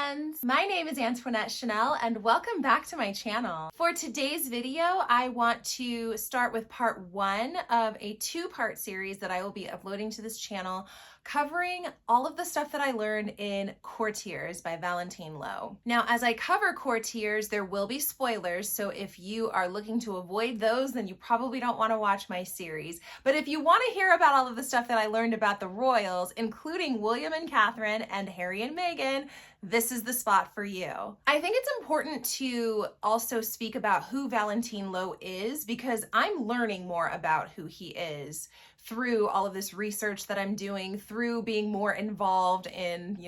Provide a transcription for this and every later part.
friends! My name is Antoinette Chanel and welcome back to my channel. For today's video, I want to start with part one of a two-part series that I will be uploading to this channel covering all of the stuff that I learned in Courtiers by Valentine Low. Now, as I cover Courtiers, there will be spoilers, so if you are looking to avoid those, then you probably don't want to watch my series. But if you want to hear about all of the stuff that I learned about the royals, including William and Catherine and Harry and Meghan, this is the spot for you. I think it's important to also speak about who Valentine Low is because I'm learning more about who he is through all of this research that I'm doing, through being more involved in,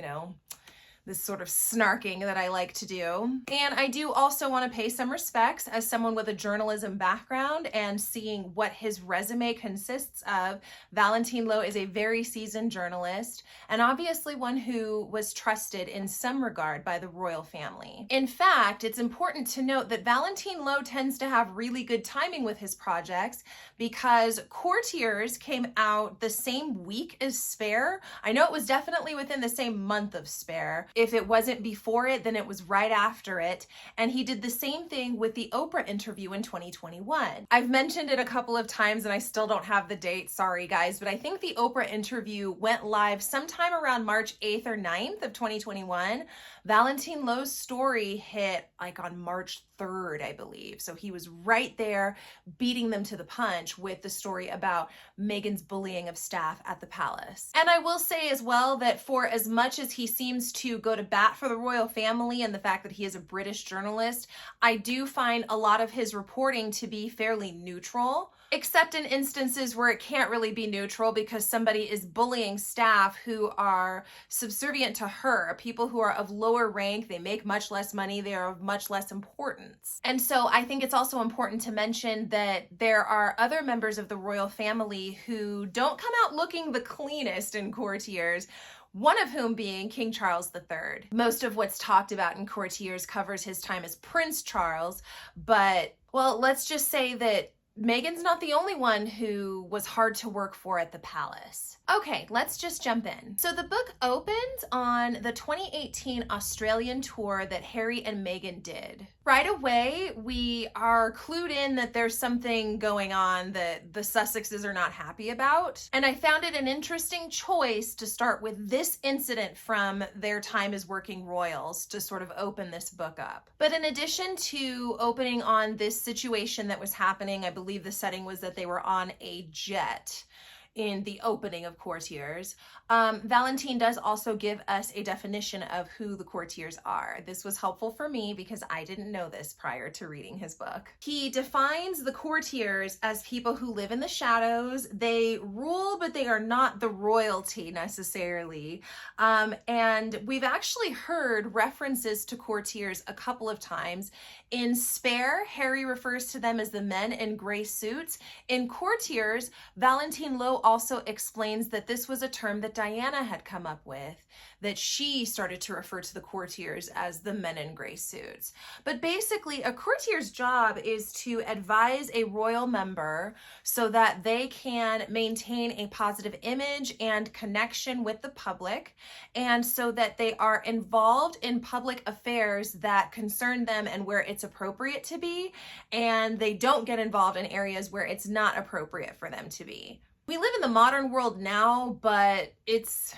this sort of snarking that I like to do. And I do also want to pay some respects as someone with a journalism background and seeing what his resume consists of. Valentine Low is a very seasoned journalist and obviously one who was trusted in some regard by the royal family. In fact, it's important to note that Valentine Low tends to have really good timing with his projects because Courtiers came out the same week as Spare. I know it was definitely within the same month of Spare. If it wasn't before it, then it was right after it. And he did the same thing with the Oprah interview in 2021. I've mentioned it a couple of times and I still don't have the date, sorry guys, but I think the Oprah interview went live sometime around March 8th or 9th of 2021. Valentine Low's story hit like on March 3rd, I believe. So he was right there beating them to the punch with the story about Meghan's bullying of staff at the palace. And I will say as well that for as much as he seems to go to bat for the royal family and the fact that he is a British journalist, I do find a lot of his reporting to be fairly neutral, except in instances where it can't really be neutral because somebody is bullying staff who are subservient to her, people who are of lower rank, they make much less money, they are of much less importance. And so I think it's also important to mention that there are other members of the royal family who don't come out looking the cleanest in Courtiers, one of whom being King Charles III. Most of what's talked about in Courtiers covers his time as Prince Charles, but, well, let's just say that Meghan's not the only one who was hard to work for at the palace. Okay, let's just jump in. So the book opens on the 2018 Australian tour that Harry and Meghan did. Right away, we are clued in that there's something going on that the Sussexes are not happy about. And I found it an interesting choice to start with this incident from their time as working royals to sort of open this book up. But in addition to opening on this situation that was happening, I believe the setting was that they were on a jet in the opening of Courtiers. Valentine does also give us a definition of who the Courtiers are. This was helpful for me because I didn't know this prior to reading his book. He defines the Courtiers as people who live in the shadows. They rule, but they are not the royalty necessarily. And we've actually heard references to Courtiers a couple of times. In Spare, Harry refers to them as the men in gray suits. In Courtiers, Valentine Low also explains that this was a term that Diana had come up with, that she started to refer to the Courtiers as the men in gray suits. But basically, a courtier's job is to advise a royal member so that they can maintain a positive image and connection with the public, and so that they are involved in public affairs that concern them and where it's appropriate to be, and they don't get involved in areas where it's not appropriate for them to be. We live in the modern world now, but it's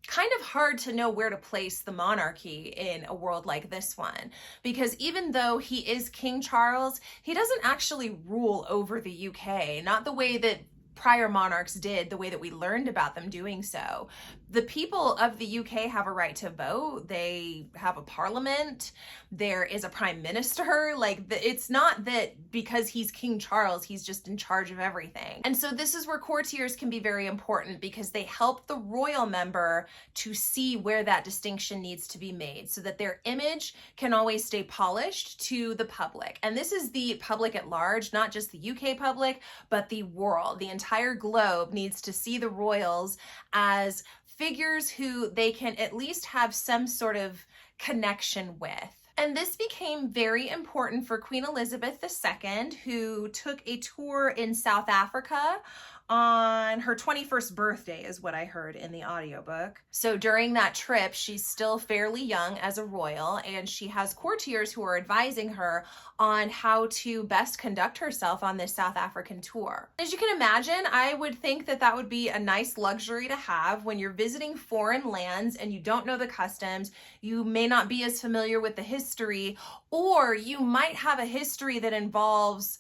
kind of hard to know where to place the monarchy in a world like this one, because even though he is King Charles, he doesn't actually rule over the UK, not the way that prior monarchs did, the way that we learned about them doing so. The people of the UK have a right to vote. They have a parliament. There is a prime minister. It's not that because he's King Charles, he's just in charge of everything. And so this is where Courtiers can be very important because they help the royal member to see where that distinction needs to be made so that their image can always stay polished to the public. And this is the public at large, not just the UK public, but the world. The entire globe needs to see the royals as figures who they can at least have some sort of connection with. And this became very important for Queen Elizabeth II, who took a tour in South Africa on her 21st birthday is what I heard in the audiobook. So during that trip, she's still fairly young as a royal, and she has courtiers who are advising her on how to best conduct herself on this South African tour. As you can imagine, I would think that that would be a nice luxury to have when you're visiting foreign lands and you don't know the customs, you may not be as familiar with the history, or you might have a history that involves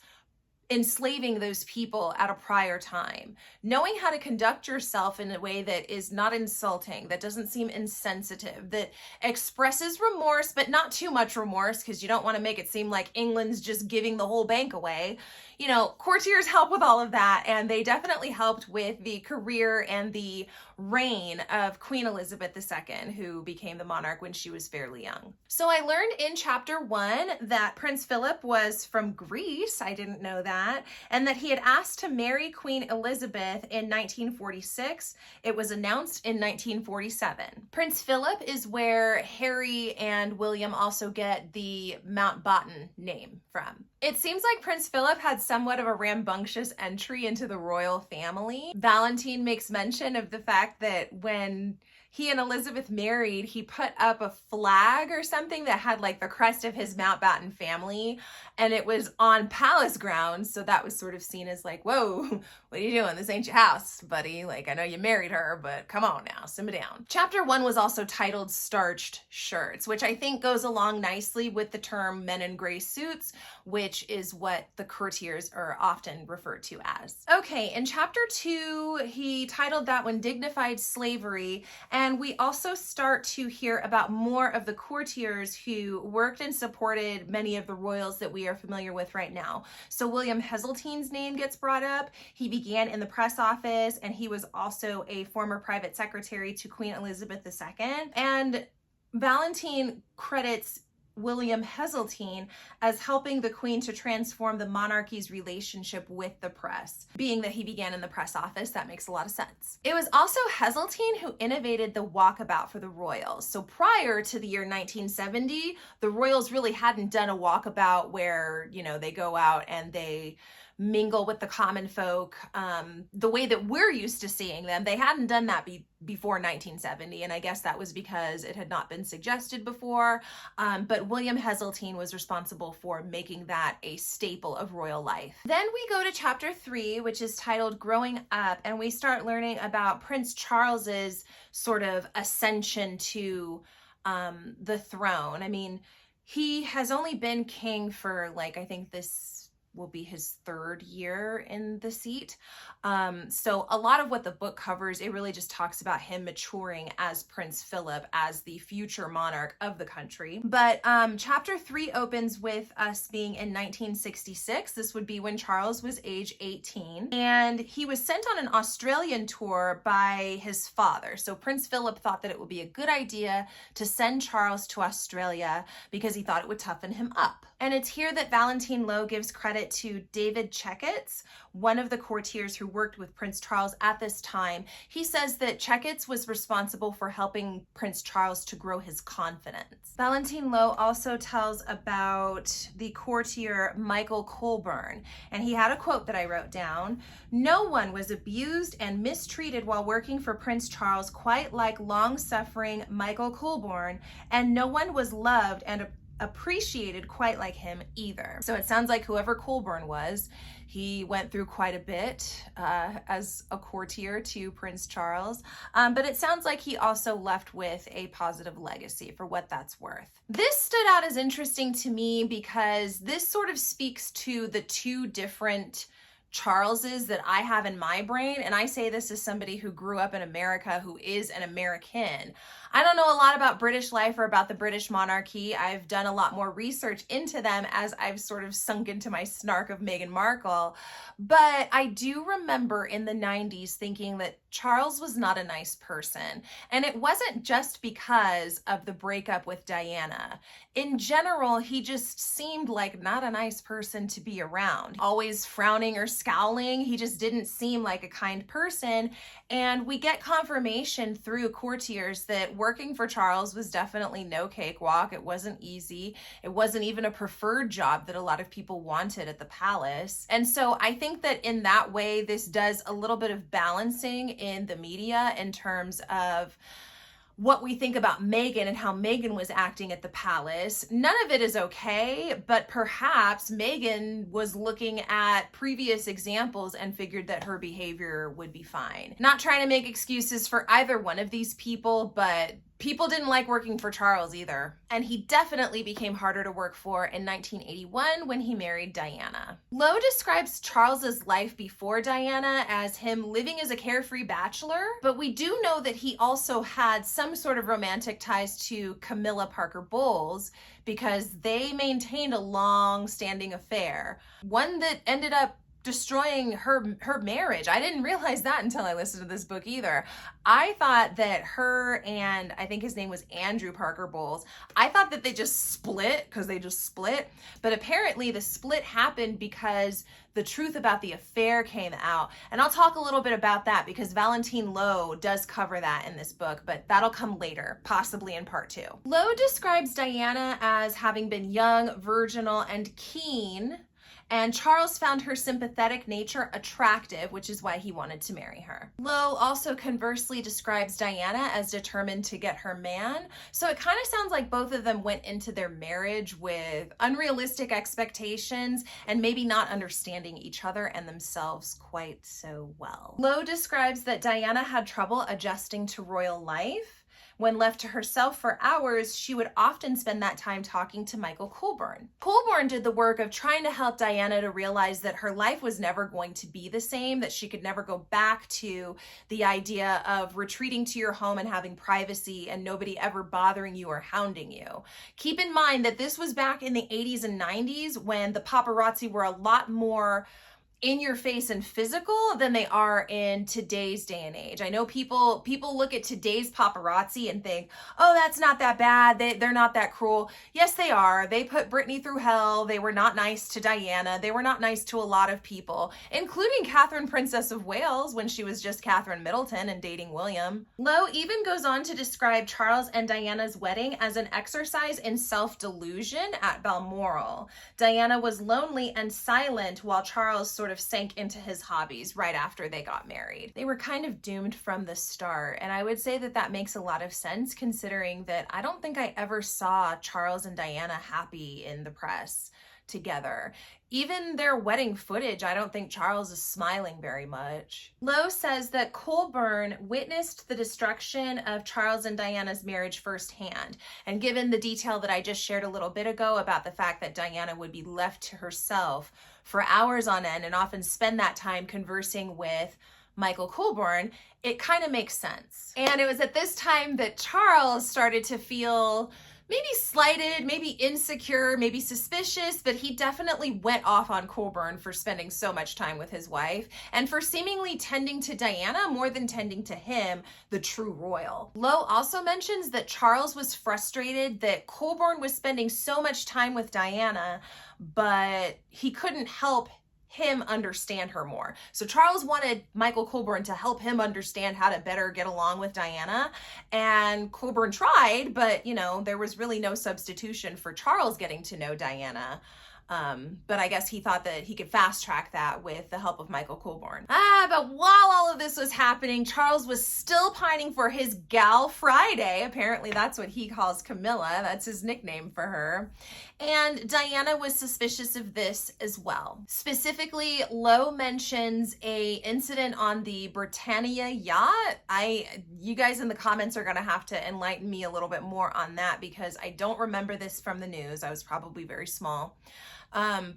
enslaving those people at a prior time. Knowing how to conduct yourself in a way that is not insulting, that doesn't seem insensitive, that expresses remorse, but not too much remorse, because you don't want to make it seem like England's just giving the whole bank away. You know, courtiers help with all of that, and they definitely helped with the career and the reign of Queen Elizabeth II, who became the monarch when she was fairly young. So I learned in chapter 1 that Prince Philip was from Greece. I didn't know that. And that he had asked to marry Queen Elizabeth in 1946. It was announced in 1947. Prince Philip is where Harry and William also get the Mountbatten name from. It seems like Prince Philip had somewhat of a rambunctious entry into the royal family. Valentine makes mention of the fact that when he and Elizabeth married, he put up a flag or something that had like the crest of his Mountbatten family, and it was on palace grounds. So that was sort of seen as like, whoa, what are you doing? This ain't your house, buddy. Like, I know you married her, but come on now, simmer down. Chapter 1 was also titled Starched Shirts, which I think goes along nicely with the term men in gray suits, which is what the courtiers are often referred to as. Okay, in chapter 2, he titled that one Dignified Slavery, and we also start to hear about more of the courtiers who worked and supported many of the royals that we are familiar with right now. So William Heseltine's name gets brought up. He began in the press office, and he was also a former private secretary to Queen Elizabeth II. And Valentine credits William Heseltine as helping the Queen to transform the monarchy's relationship with the press. Being that he began in the press office, that makes a lot of sense. It was also Heseltine who innovated the walkabout for the royals. So prior to the year 1970, the royals really hadn't done a walkabout where, you know, they go out and they mingle with the common folk the way that we're used to seeing them. They hadn't done that before 1970, and I guess that was because it had not been suggested before, but William Heseltine was responsible for making that a staple of royal life. Then we go to chapter 3, which is titled Growing Up, and we start learning about Prince Charles's sort of ascension to the throne. I mean, he has only been king for, like, I think this will be his 3rd year in the seat. So a lot of what the book covers, it really just talks about him maturing as Prince Philip, as the future monarch of the country. But chapter 3 opens with us being in 1966. This would be when Charles was age 18. And he was sent on an Australian tour by his father. So Prince Philip thought that it would be a good idea to send Charles to Australia because he thought it would toughen him up. And it's here that Valentine Low gives credit to David Checketts, one of the courtiers who worked with Prince Charles at this time. He says that Checketts was responsible for helping Prince Charles to grow his confidence. Valentine Low also tells about the courtier Michael Colburn, and he had a quote that I wrote down. "No one was abused and mistreated while working for Prince Charles quite like long-suffering Michael Colburn, and no one was loved and appreciated quite like him either." So it sounds like whoever Colburn was, he went through quite a bit as a courtier to Prince Charles, but it sounds like he also left with a positive legacy for what that's worth. This stood out as interesting to me because this sort of speaks to the two different Charleses that I have in my brain, and I say this as somebody who grew up in America, who is an American. I don't know a lot about British life or about the British monarchy. I've done a lot more research into them as I've sort of sunk into my snark of Meghan Markle, but I do remember in the 90s thinking that Charles was not a nice person, and it wasn't just because of the breakup with Diana. In general, he just seemed like not a nice person to be around, always frowning or scowling. He just didn't seem like a kind person. And we get confirmation through Courtiers that working for Charles was definitely no cakewalk. It wasn't easy. It wasn't even a preferred job that a lot of people wanted at the palace. And so I think that in that way, this does a little bit of balancing in the media in terms of what we think about Meghan and how Meghan was acting at the palace. None of it is okay, but perhaps Meghan was looking at previous examples and figured that her behavior would be fine. Not trying to make excuses for either one of these people, but people didn't like working for Charles either. And he definitely became harder to work for in 1981 when he married Diana. Low describes Charles's life before Diana as him living as a carefree bachelor, but we do know that he also had some sort of romantic ties to Camilla Parker Bowles because they maintained a long-standing affair, one that ended up destroying her marriage. I didn't realize that until I listened to this book either. I thought that her and I think his name was Andrew Parker Bowles, I thought that they just split because they just split, but apparently the split happened because the truth about the affair came out. And I'll talk a little bit about that because Valentine Low does cover that in this book, but that'll come later, possibly in part 2. Low describes Diana as having been young, virginal, and keen, and Charles found her sympathetic nature attractive, which is why he wanted to marry her. Low also conversely describes Diana as determined to get her man, so it kind of sounds like both of them went into their marriage with unrealistic expectations and maybe not understanding each other and themselves quite so well. Low describes that Diana had trouble adjusting to royal life. When left to herself for hours, she would often spend that time talking to Michael Colburn. Colburn did the work of trying to help Diana to realize that her life was never going to be the same, that she could never go back to the idea of retreating to your home and having privacy and nobody ever bothering you or hounding you. Keep in mind that this was back in the 80s and 90s when the paparazzi were a lot more in your face and physical than they are in today's day and age. I know people look at today's paparazzi and think, oh, that's not that bad. They're not that cruel. Yes, they are. They put Britney through hell. They were not nice to Diana. They were not nice to a lot of people, including Catherine, Princess of Wales, when she was just Catherine Middleton and dating William. Low even goes on to describe Charles and Diana's wedding as an exercise in self-delusion at Balmoral. Diana was lonely and silent while Charles sort of sank into his hobbies right after they got married. They were kind of doomed from the start, and I would say that that makes a lot of sense considering that I don't think I ever saw Charles and Diana happy in the press together. Even their wedding footage, I don't think Charles is smiling very much. Low says that Colburn witnessed the destruction of Charles and Diana's marriage firsthand. And given the detail that I just shared a little bit ago about the fact that Diana would be left to herself for hours on end and often spend that time conversing with Michael Colburn, it kind of makes sense. And it was at this time that Charles started to feel maybe slighted, maybe insecure, maybe suspicious, but he definitely went off on Colburn for spending so much time with his wife and for seemingly tending to Diana more than tending to him, the true royal. Low also mentions that Charles was frustrated that Colburn was spending so much time with Diana, but he couldn't help him understand her more. So Charles wanted Michael Colburn to help him understand how to better get along with Diana, and Colburn tried, but you know, there was really no substitution for Charles getting to know Diana. But I guess he thought that he could fast track that with the help of Michael Colburn. But while all of this was happening, Charles was still pining for his gal Friday. Apparently that's what he calls Camilla. That's his nickname for her. And Diana was suspicious of this as well. Specifically, Low mentions a incident on the Britannia yacht. You guys in the comments are gonna have to enlighten me a little bit more on that because I don't remember this from the news. I was probably very small.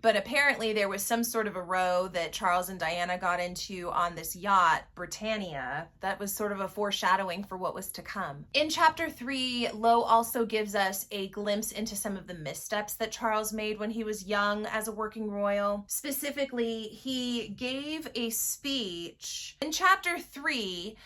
But apparently there was some sort of a row that Charles and Diana got into on this yacht, Britannia, that was sort of a foreshadowing for what was to come. In chapter 3, Low also gives us a glimpse into some of the missteps that Charles made when he was young as a working royal. Specifically, he gave a speech. In chapter 3,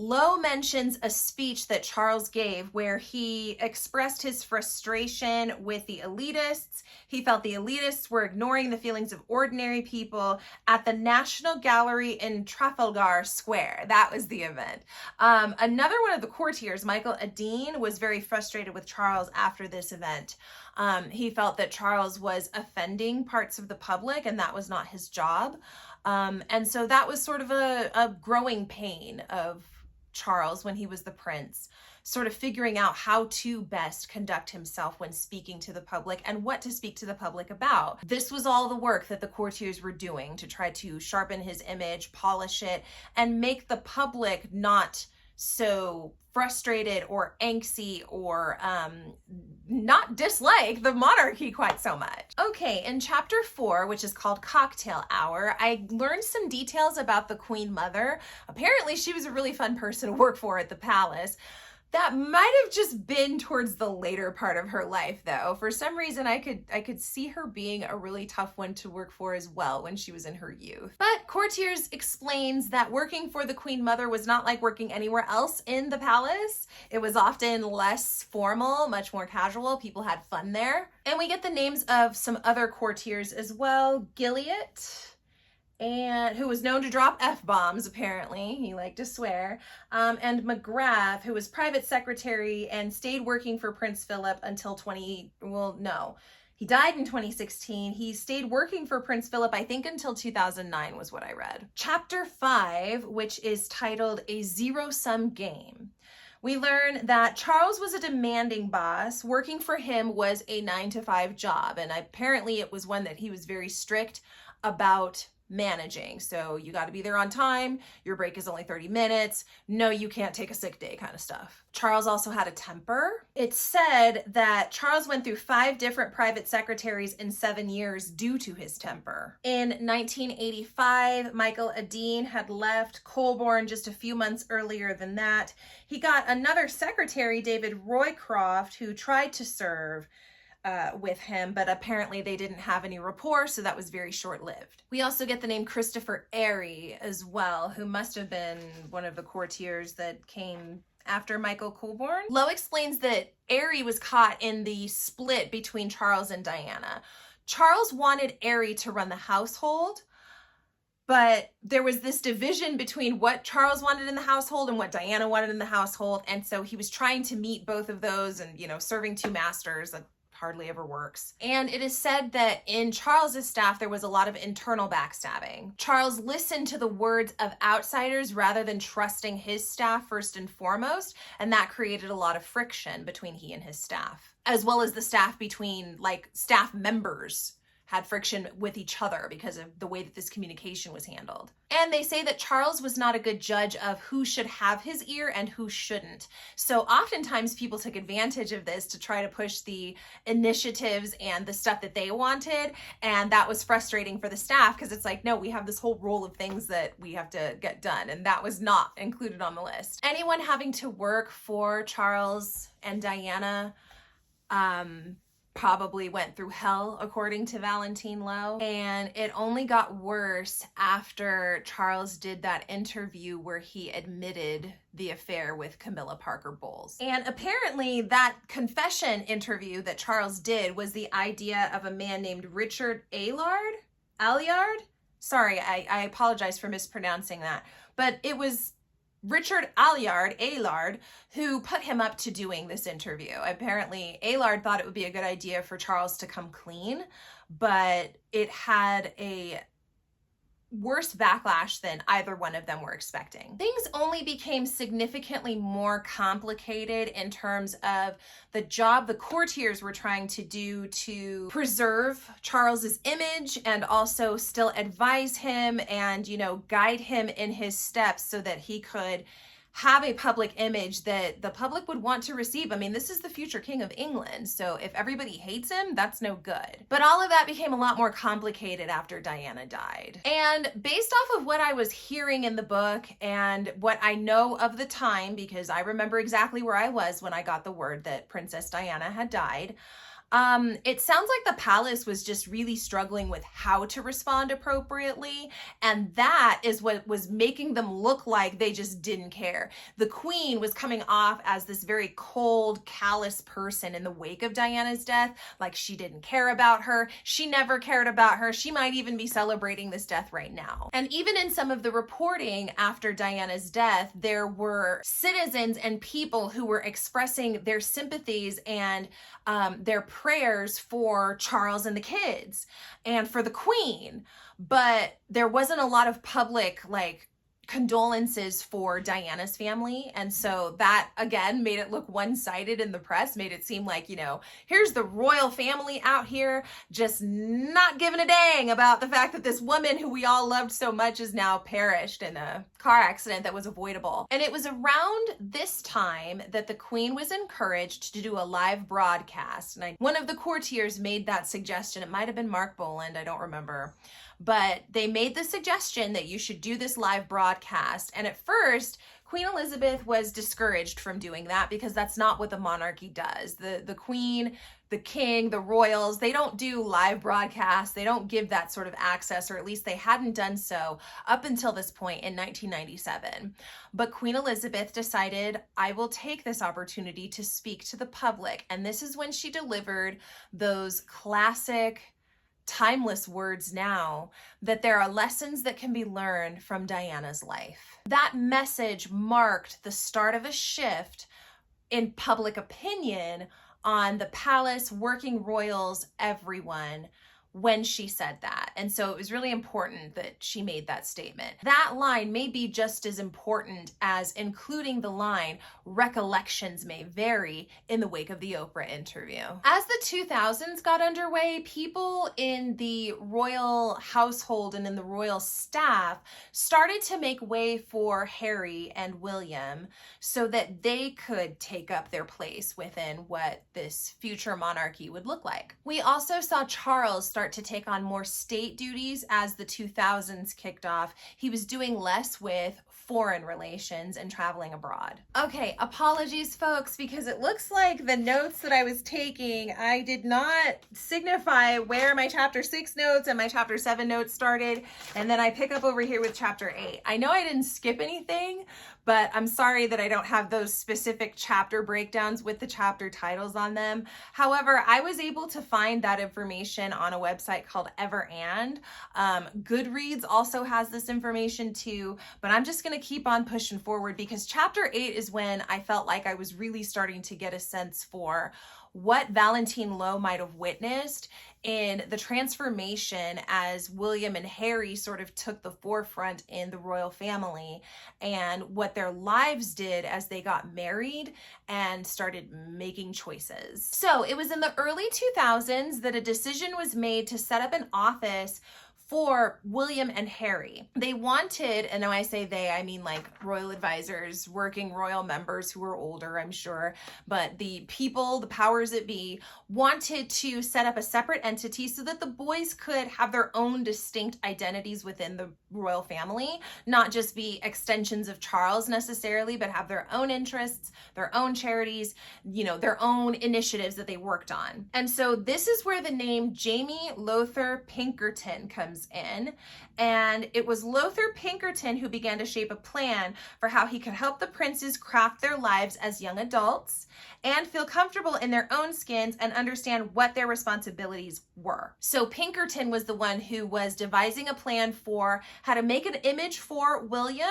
Low mentions a speech that Charles gave where he expressed his frustration with the elitists. He felt the elitists were ignoring the feelings of ordinary people at the National Gallery in Trafalgar Square. That was the event. Another one of the courtiers, Michael Adine, was very frustrated with Charles after this event. He felt that Charles was offending parts of the public and that was not his job. And so that was sort of a growing pain of Charles when he was the prince, sort of figuring out how to best conduct himself when speaking to the public and what to speak to the public about. This was all the work that the courtiers were doing to try to sharpen his image, polish it, and make the public not so frustrated or angsty or not dislike the monarchy quite so much. Okay, in chapter 4, which is called Cocktail Hour, I learned some details about the Queen Mother. Apparently she was a really fun person to work for at the palace. That might have just been towards the later part of her life, though. For some reason, I could see her being a really tough one to work for as well when she was in her youth. But Courtiers explains that working for the Queen Mother was not like working anywhere else in the palace. It was often less formal, much more casual. People had fun there. And we get the names of some other courtiers as well. Gilliatt, and who was known to drop F-bombs, apparently. He liked to swear. And McGrath, who was private secretary and stayed working for Prince Philip until he died in 2016. He stayed working for Prince Philip, I think, until 2009 was what I read. Chapter 5, which is titled A Zero-Sum Game. We learn that Charles was a demanding boss. Working for him was a 9-to-5 job, and apparently it was one that he was very strict about managing. So you got to be there on time. Your break is only 30 minutes. No, you can't take a sick day kind of stuff. Charles also had a temper. It's said that Charles went through 5 different private secretaries in 7 years due to his temper. In 1985, Michael Adine had left Colborne just a few months earlier than that. He got another secretary, David Roycroft, who tried to serve with him, but apparently they didn't have any rapport, so that was very short-lived. We also get the name Christopher Airy as well, who must have been one of the courtiers that came after Michael Colborne. Low explains that Airy was caught in the split between Charles and Diana. Charles wanted Airy to run the household, but there was this division between what Charles wanted in the household and what Diana wanted in the household, and so he was trying to meet both of those and, serving 2 masters. That hardly ever works. And it is said that in Charles's staff, there was a lot of internal backstabbing. Charles listened to the words of outsiders rather than trusting his staff first and foremost, and that created a lot of friction between he and his staff, as well as the staff between, staff members had friction with each other because of the way that this communication was handled. And they say that Charles was not a good judge of who should have his ear and who shouldn't. So oftentimes people took advantage of this to try to push the initiatives and the stuff that they wanted. And that was frustrating for the staff because it's like, no, we have this whole roll of things that we have to get done. And that was not included on the list. Anyone having to work for Charles and Diana, probably went through hell, according to Valentine Low. And it only got worse after Charles did that interview where he admitted the affair with Camilla Parker Bowles. And apparently that confession interview that Charles did was the idea of a man named Richard Alliard? Sorry, I apologize for mispronouncing that. But it was Richard Allard, who put him up to doing this interview. Apparently, Allard thought it would be a good idea for Charles to come clean, but it had a worse backlash than either one of them were expecting. Things only became significantly more complicated in terms of the job the courtiers were trying to do to preserve Charles's image and also still advise him and, guide him in his steps so that he could have a public image that the public would want to receive. I mean, this is the future king of England, so if everybody hates him, that's no good. But all of that became a lot more complicated after Diana died. And based off of what I was hearing in the book and what I know of the time, because I remember exactly where I was when I got the word that Princess Diana had died, It sounds like the palace was just really struggling with how to respond appropriately, and that is what was making them look like they just didn't care. The queen was coming off as this very cold, callous person in the wake of Diana's death, like she didn't care about her. She never cared about her. She might even be celebrating this death right now. And even in some of the reporting after Diana's death, there were citizens and people who were expressing their sympathies and their prayers for Charles and the kids and for the queen, but there wasn't a lot of public condolences for Diana's family. And so that again made it look one-sided in the press, made it seem like, here's the royal family out here just not giving a dang about the fact that this woman who we all loved so much is now perished in a car accident that was avoidable. And it was around this time that the queen was encouraged to do a live broadcast. And one of the courtiers made that suggestion. It might have been Mark Boland, I don't remember. But they made the suggestion that you should do this live broadcast. And at first, Queen Elizabeth was discouraged from doing that because that's not what the monarchy does. The queen, the king, the royals, they don't do live broadcasts. They don't give that sort of access, or at least they hadn't done so up until this point in 1997. But Queen Elizabeth decided, I will take this opportunity to speak to the public. And this is when she delivered those classic, timeless words now, that there are lessons that can be learned from Diana's life. That message marked the start of a shift in public opinion on the palace, working royals, everyone, when she said that. And so it was really important that she made that statement. That line may be just as important as including the line, recollections may vary in the wake of the Oprah interview. As the 2000s got underway, people in the royal household and in the royal staff started to make way for Harry and William so that they could take up their place within what this future monarchy would look like. We also saw Charles start to take on more state duties as the 2000s kicked off. He was doing less with foreign relations and traveling abroad. Okay, apologies folks, because it looks like the notes that I was taking, I did not signify where my chapter 6 notes and my chapter 7 notes started, and then I pick up over here with chapter 8. I know I didn't skip anything, but I'm sorry that I don't have those specific chapter breakdowns with the chapter titles on them. However, I was able to find that information on a website called Ever And. Goodreads also has this information too, but I'm just going to keep on pushing forward because chapter 8 is when I felt like I was really starting to get a sense for what Valentine Low might have witnessed in the transformation as William and Harry sort of took the forefront in the royal family, and what their lives did as they got married and started making choices. So it was in the early 2000s that a decision was made to set up an office for William and Harry. They wanted, and when I say they, I mean like royal advisors, working royal members who were older, I'm sure, but the people, the powers that be, wanted to set up a separate entity so that the boys could have their own distinct identities within the royal family, not just be extensions of Charles necessarily, but have their own interests, their own charities, their own initiatives that they worked on. And so this is where the name Jamie Lothar Pinkerton comes in, and it was Lothar Pinkerton who began to shape a plan for how he could help the princes craft their lives as young adults and feel comfortable in their own skins and understand what their responsibilities were. So Pinkerton was the one who was devising a plan for how to make an image for William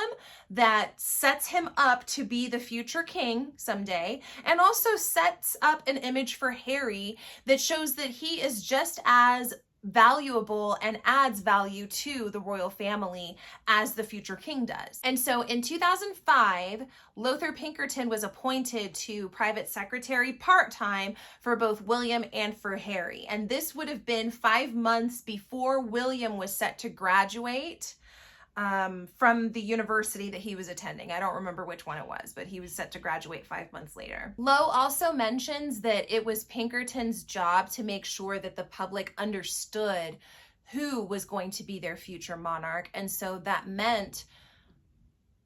that sets him up to be the future king someday, and also sets up an image for Harry that shows that he is just as valuable and adds value to the royal family as the future king does. And so in 2005, Lothar Pinkerton was appointed to private secretary part-time for both William and for Harry. And this would have been 5 months before William was set to graduate from the university that he was attending. I don't remember which one it was, but he was set to graduate 5 months later. Lowe also mentions that it was Pinkerton's job to make sure that the public understood who was going to be their future monarch. And so that meant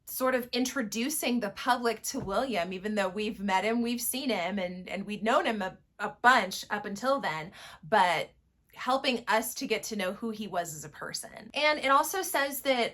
sort of introducing the public to William, even though we've met him, we've seen him, and we'd known him a bunch up until then, but helping us to get to know who he was as a person. And it also says that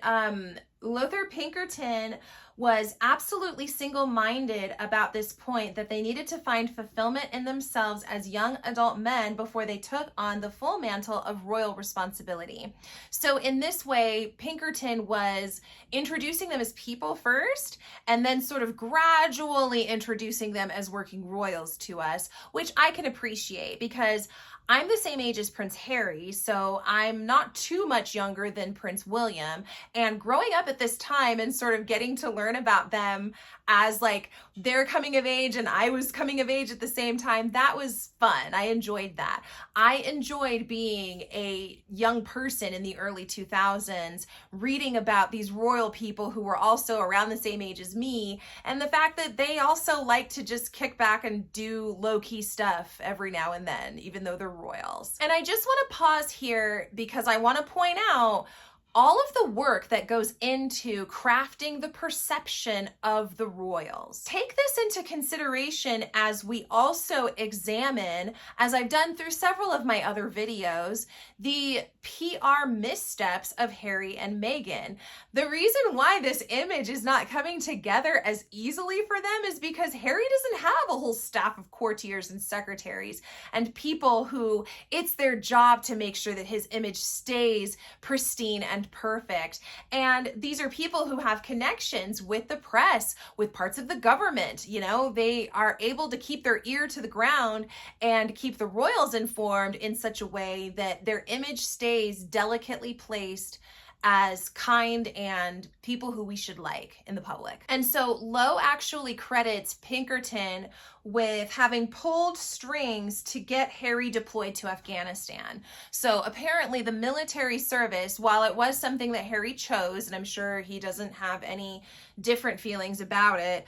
Lothar Pinkerton was absolutely single-minded about this point, that they needed to find fulfillment in themselves as young adult men before they took on the full mantle of royal responsibility. So in this way, Pinkerton was introducing them as people first, and then sort of gradually introducing them as working royals to us, which I can appreciate because I'm the same age as Prince Harry, so I'm not too much younger than Prince William. And growing up at this time and sort of getting to learn about them as like they're coming of age and I was coming of age at the same time, that was fun. I enjoyed that. I enjoyed being a young person in the early 2000s, reading about these royal people who were also around the same age as me, and the fact that they also like to just kick back and do low-key stuff every now and then, even though they're royals. And I just want to pause here because I want to point out all of the work that goes into crafting the perception of the royals. Take this into consideration as we also examine, as I've done through several of my other videos, the PR missteps of Harry and Meghan. The reason why this image is not coming together as easily for them is because Harry doesn't have a whole staff of courtiers and secretaries and people who it's their job to make sure that his image stays pristine and perfect. And these are people who have connections with the press, with parts of the government. You know, they are able to keep their ear to the ground and keep the royals informed in such a way that their image stays delicately placed as kind and people who we should like in the public. And so Low actually credits Pinkerton with having pulled strings to get Harry deployed to Afghanistan. So apparently the military service, while it was something that Harry chose, and I'm sure he doesn't have any different feelings about it,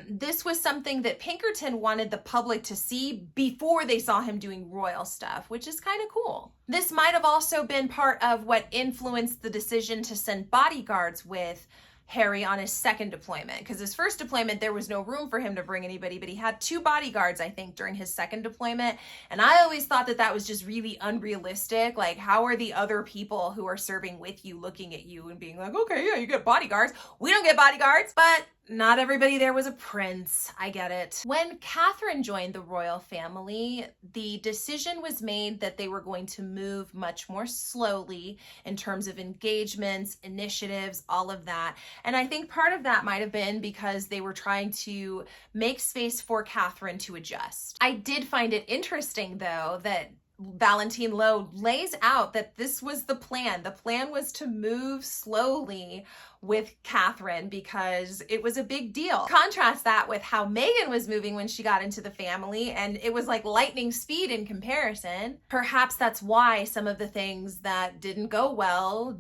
this was something that Pinkerton wanted the public to see before they saw him doing royal stuff, which is kind of cool. This might have also been part of what influenced the decision to send bodyguards with Harry on his second deployment, because his first deployment there was no room for him to bring anybody, but he had 2 bodyguards, I think, during his second deployment. And I always thought that that was just really unrealistic. Like, how are the other people who are serving with you looking at you and being like, okay, yeah, you get bodyguards. We don't get bodyguards. But not everybody there was a prince. I get it. When Catherine joined the royal family, the decision was made that they were going to move much more slowly in terms of engagements, initiatives, all of that. And I think part of that might have been because they were trying to make space for Catherine to adjust. I did find it interesting, though, that Valentine Low lays out that this was the plan. The plan was to move slowly with Catherine because it was a big deal. Contrast that with how Meghan was moving when she got into the family, and it was like lightning speed in comparison. Perhaps that's why some of the things that didn't go well,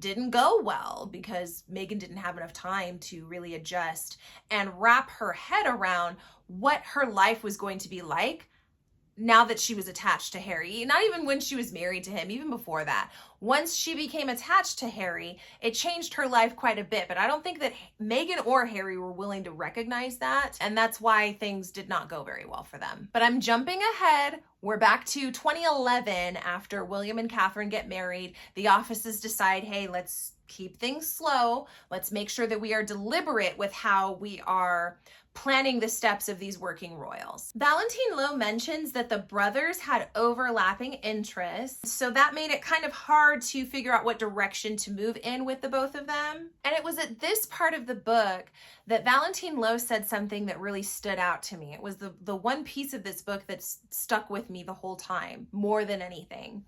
because Meghan didn't have enough time to really adjust and wrap her head around what her life was going to be like now that she was attached to Harry. Not even when she was married to him, even before that. Once she became attached to Harry, it changed her life quite a bit, but I don't think that Meghan or Harry were willing to recognize that, and that's why things did not go very well for them. But I'm jumping ahead. We're back to 2011 after William and Catherine get married. The offices decide, hey, let's keep things slow. Let's make sure that we are deliberate with how we are planning the steps of these working royals. Valentine Low mentions that the brothers had overlapping interests, so that made it kind of hard to figure out what direction to move in with the both of them. And it was at this part of the book that Valentine Low said something that really stood out to me. It was the one piece of this book that stuck with me the whole time, more than anything.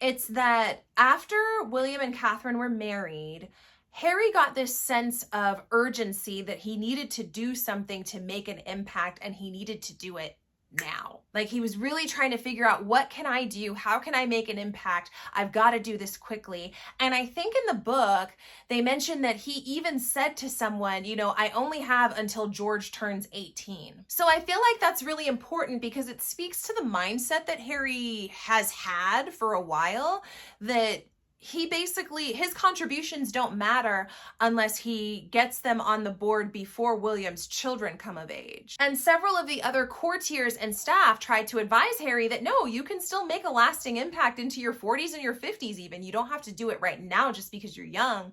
It's that after William and Catherine were married, Harry got this sense of urgency that he needed to do something to make an impact, and he needed to do it now. Like, he was really trying to figure out, what can I do? How can I make an impact? I've got to do this quickly. And I think in the book, they mentioned that he even said to someone, you know, I only have until George turns 18. So I feel like that's really important because it speaks to the mindset that Harry has had for a while, that he basically, his contributions don't matter unless he gets them on the board before William's children come of age. And several of the other courtiers and staff tried to advise Harry that no, you can still make a lasting impact into your 40s and your 50s even. You don't have to do it right now just because you're young.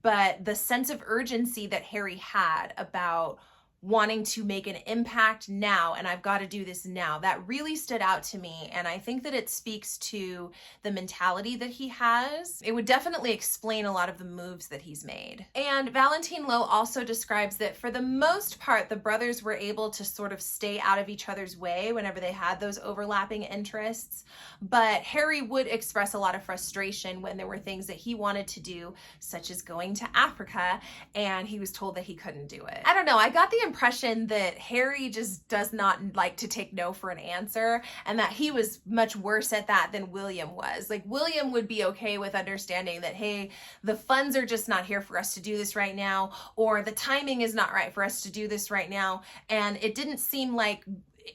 But the sense of urgency that Harry had about wanting to make an impact now, and I've got to do this now, that really stood out to me. And I think that it speaks to the mentality that he has. It would definitely explain a lot of the moves that he's made. And Valentine Low also describes that for the most part, the brothers were able to sort of stay out of each other's way whenever they had those overlapping interests. But Harry would express a lot of frustration when there were things that he wanted to do, such as going to Africa, and he was told that he couldn't do it. I don't know, I got the impression that Harry just does not like to take no for an answer, and that he was much worse at that than William was. Like, William would be okay with understanding that, hey, the funds are just not here for us to do this right now, or the timing is not right for us to do this right now. And it didn't seem like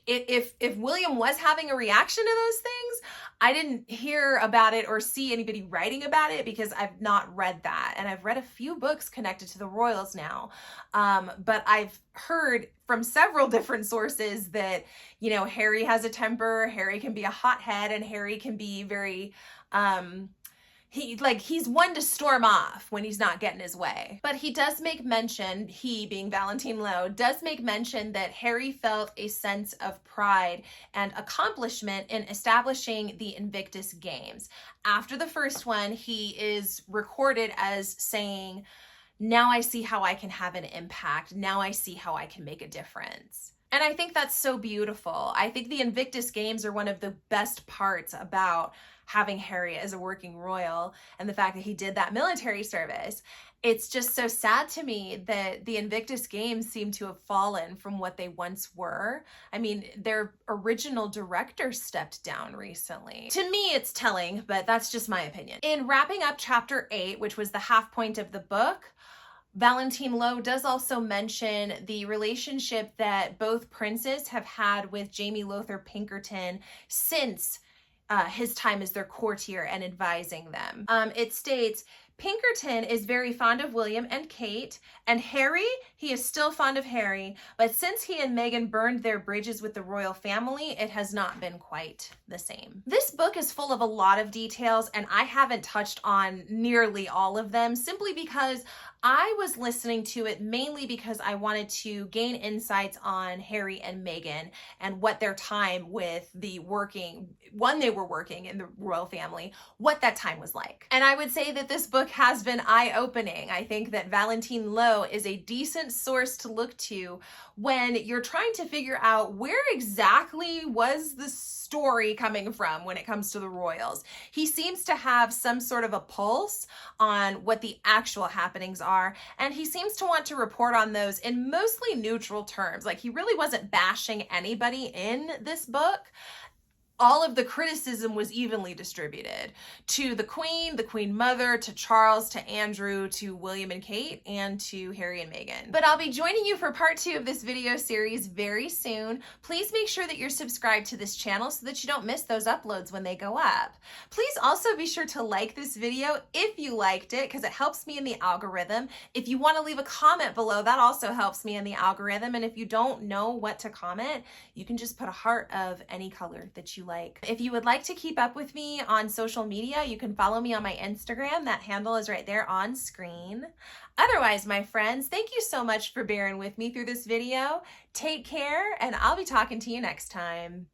if William was having a reaction to those things, I didn't hear about it or see anybody writing about it because I've not read that. And I've read a few books connected to the royals now. But I've heard from several different sources that, you know, Harry has a temper, Harry can be a hothead, and Harry can be very, he's one to storm off when he's not getting his way. But he does make mention, he being Valentine Low, does make mention that Harry felt a sense of pride and accomplishment in establishing the Invictus Games. After the first one, he is recorded as saying, "Now I see how I can have an impact. Now I see how I can make a difference." And I think that's so beautiful. I think the Invictus Games are one of the best parts about having Harry as a working royal, and the fact that he did that military service. It's just so sad to me that the Invictus Games seem to have fallen from what they once were. I mean, their original director stepped down recently. To me, it's telling, but that's just my opinion. In wrapping up chapter 8, which was the half point of the book, Valentine Low does also mention the relationship that both princes have had with Jamie Lothair Pinkerton since his time as their courtier and advising them. It states, Pinkerton is very fond of William and Kate, and Harry, he is still fond of Harry, but since he and Meghan burned their bridges with the royal family, it has not been quite the same. This book is full of a lot of details, and I haven't touched on nearly all of them, simply because I was listening to it mainly because I wanted to gain insights on Harry and Meghan and what their time with when they were working in the royal family, what that time was like. And I would say that this book has been eye-opening. I think that Valentine Low is a decent source to look to when you're trying to figure out where exactly was the story coming from when it comes to the royals. He seems to have some sort of a pulse on what the actual happenings are, and he seems to want to report on those in mostly neutral terms. Like, he really wasn't bashing anybody in this book. All of the criticism was evenly distributed to the Queen Mother, to Charles, to Andrew, to William and Kate, and to Harry and Meghan. But I'll be joining you for part 2 of this video series very soon. Please make sure that you're subscribed to this channel so that you don't miss those uploads when they go up. Please also be sure to like this video if you liked it, because it helps me in the algorithm. If you want to leave a comment below, that also helps me in the algorithm. And if you don't know what to comment, you can just put a heart of any color that you like. If you would like to keep up with me on social media, you can follow me on my Instagram. That handle is right there on screen. Otherwise, my friends, thank you so much for bearing with me through this video. Take care, and I'll be talking to you next time.